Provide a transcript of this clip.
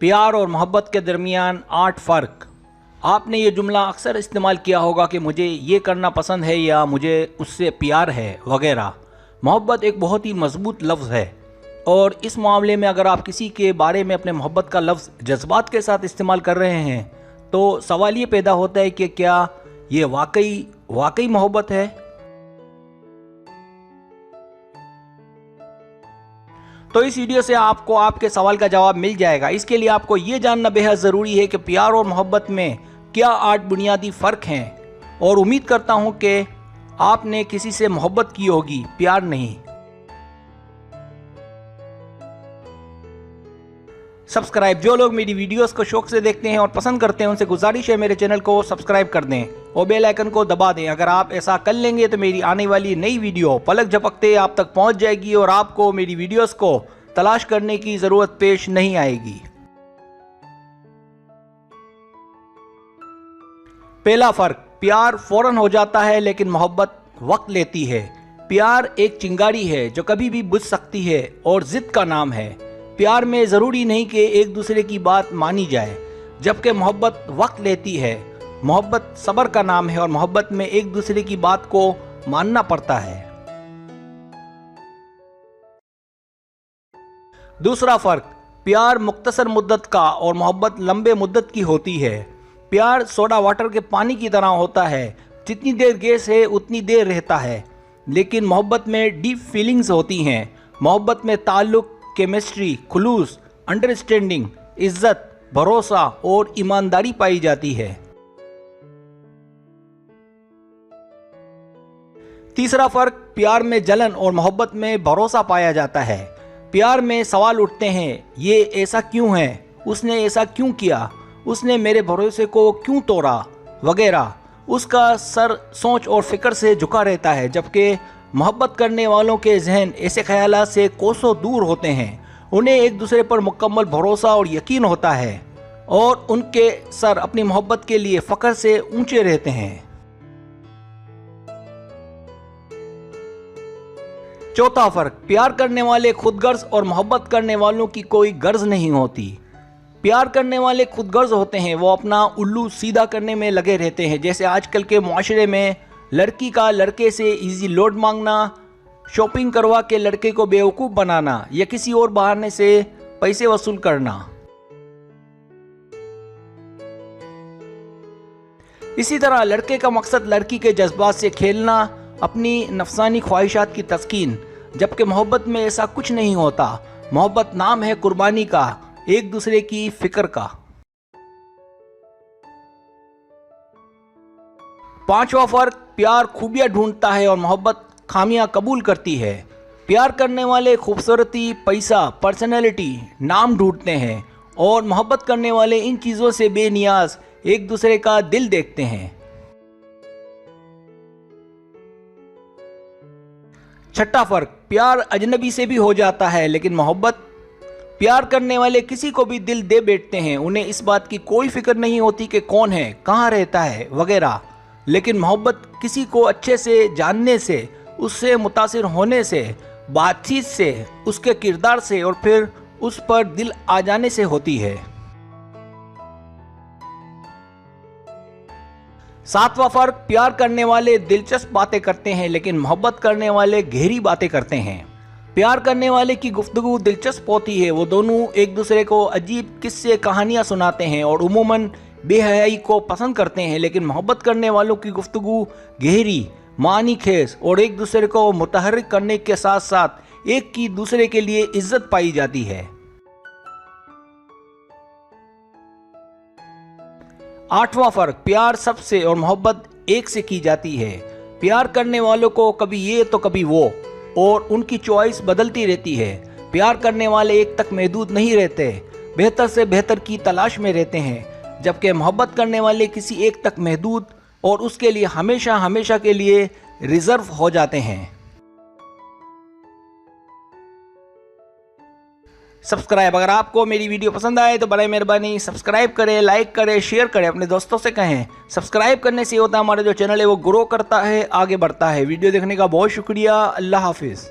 प्यार और मोहब्बत के दरमियान 8 फ़र्क। आपने ये जुमला अक्सर इस्तेमाल किया होगा कि मुझे ये करना पसंद है या मुझे उससे प्यार है वगैरह। मोहब्बत एक बहुत ही मजबूत लफ्ज़ है और इस मामले में अगर आप किसी के बारे में अपने मोहब्बत का लफ्ज़ जज्बात के साथ इस्तेमाल कर रहे हैं तो सवाल ये पैदा होता है कि क्या ये वाकई मोहब्बत है। तो इस वीडियो से आपको आपके सवाल का जवाब मिल जाएगा। इसके लिए आपको ये जानना बेहद ज़रूरी है कि प्यार और मोहब्बत में क्या 8 बुनियादी फ़र्क हैं और उम्मीद करता हूँ कि आपने किसी से मोहब्बत की होगी, प्यार नहीं। सब्सक्राइब, जो लोग मेरी वीडियोस को शौक से देखते हैं और पसंद करते हैं उनसे गुजारिश है मेरे चैनल को सब्सक्राइब कर दें और बेल आइकन को दबा दें। अगर आप ऐसा कर लेंगे तो मेरी आने वाली नई वीडियो पलक झपकते आप तक पहुंच जाएगी और आपको मेरी वीडियोस को तलाश करने की ज़रूरत पेश नहीं आएगी। पहला फ़र्क, प्यार फौरन हो जाता है लेकिन मोहब्बत वक्त लेती है। प्यार एक चिंगारी है जो कभी भी बुझ सकती है और ज़िद का नाम है। प्यार में ज़रूरी नहीं कि एक दूसरे की बात मानी जाए, जबकि मोहब्बत वक्त लेती है। मोहब्बत सब्र का नाम है और मोहब्बत में एक दूसरे की बात को मानना पड़ता है। दूसरा फ़र्क, प्यार मुख्तसर मुद्दत का और मोहब्बत लंबे मुद्दत की होती है। प्यार सोडा वाटर के पानी की तरह होता है, जितनी देर गैस है उतनी देर रहता है, लेकिन मोहब्बत में डीप फीलिंग्स होती हैं। मोहब्बत में ताल्लुक़, केमिस्ट्री, खुलूस, अंडरस्टैंडिंग, इज्जत, भरोसा और ईमानदारी पाई जाती है। तीसरा फ़र्क, प्यार में जलन और मोहब्बत में भरोसा पाया जाता है। प्यार में सवाल उठते हैं, ये ऐसा क्यों है, उसने ऐसा क्यों किया, उसने मेरे भरोसे को क्यों तोड़ा वगैरह। उसका सर सोच और फिक्र से झुका रहता है, जबकि मोहब्बत करने वालों के जहन ऐसे ख्यालात से कोसों दूर होते हैं। उन्हें एक दूसरे पर मुकम्मल भरोसा और यकीन होता है और उनके सर अपनी मोहब्बत के लिए फ़ख्र से ऊंचे रहते हैं। चौथा फ़र्क, प्यार करने वाले खुदगर्ज और मोहब्बत करने वालों की कोई गर्ज नहीं होती। प्यार करने वाले खुदगर्ज होते हैं, वो अपना उल्लू सीधा करने में लगे रहते हैं, जैसे आजकल के मुआशरे में लड़की का लड़के से इजी लोड मांगना, शॉपिंग करवा के लड़के को बेवकूफ़ बनाना या किसी और बहाने से पैसे वसूल करना। इसी तरह लड़के का मकसद लड़की के जज्बात से खेलना, अपनी नफसानी ख्वाहिशात की तस्कीन, जबकि मोहब्बत में ऐसा कुछ नहीं होता। मोहब्बत नाम है कुर्बानी का, एक दूसरे की फिक्र का। पांचवा फ़र्क, प्यार खूबियाँ ढूंढता है और मोहब्बत खामियां कबूल करती है। प्यार करने वाले खूबसूरती, पैसा, पर्सनैलिटी, नाम ढूंढते हैं और मोहब्बत करने वाले इन चीज़ों से बेनियाज एक दूसरे का दिल देखते हैं। छठा फ़र्क, प्यार अजनबी से भी हो जाता है लेकिन मोहब्बत, प्यार करने वाले किसी को भी दिल दे बैठते हैं। उन्हें इस बात की कोई फिक्र नहीं होती कि कौन है, कहाँ रहता है वगैरह, लेकिन मोहब्बत किसी को अच्छे से जानने से, उससे मुतासिर होने से, बातचीत से, उसके किरदार से और फिर उस पर दिल आ जाने से होती है। सातवां फ़र्क, प्यार करने वाले दिलचस्प बातें करते हैं लेकिन मोहब्बत करने वाले गहरी बातें करते हैं। प्यार करने वाले की गुफ्तगू दिलचस्प होती है, वो दोनों एक दूसरे को अजीब किस्से कहानियाँ सुनाते हैं और उमूमन बेहयाई को पसंद करते हैं, लेकिन मोहब्बत करने वालों की गुफ्तगू गहरी, मानी खेज और एक दूसरे को मुतहर्रिक करने के साथ साथ एक की दूसरे के लिए इज्जत पाई जाती है। आठवां फ़र्क, प्यार सबसे और मोहब्बत एक से की जाती है। प्यार करने वालों को कभी ये तो कभी वो और उनकी चॉइस बदलती रहती है। प्यार करने वाले एक तक महदूद नहीं रहते, बेहतर से बेहतर की तलाश में रहते हैं, जबकि मोहब्बत करने वाले किसी एक तक महदूद और उसके लिए हमेशा हमेशा के लिए रिजर्व हो जाते हैं। सब्सक्राइब, अगर आपको मेरी वीडियो पसंद आए तो बड़े मेहरबानी सब्सक्राइब करें, लाइक करें, शेयर करें, अपने दोस्तों से कहें। सब्सक्राइब करने से होता है हमारा जो चैनल है वो ग्रो करता है, आगे बढ़ता है। वीडियो देखने का बहुत शुक्रिया। अल्लाह हाफिज़।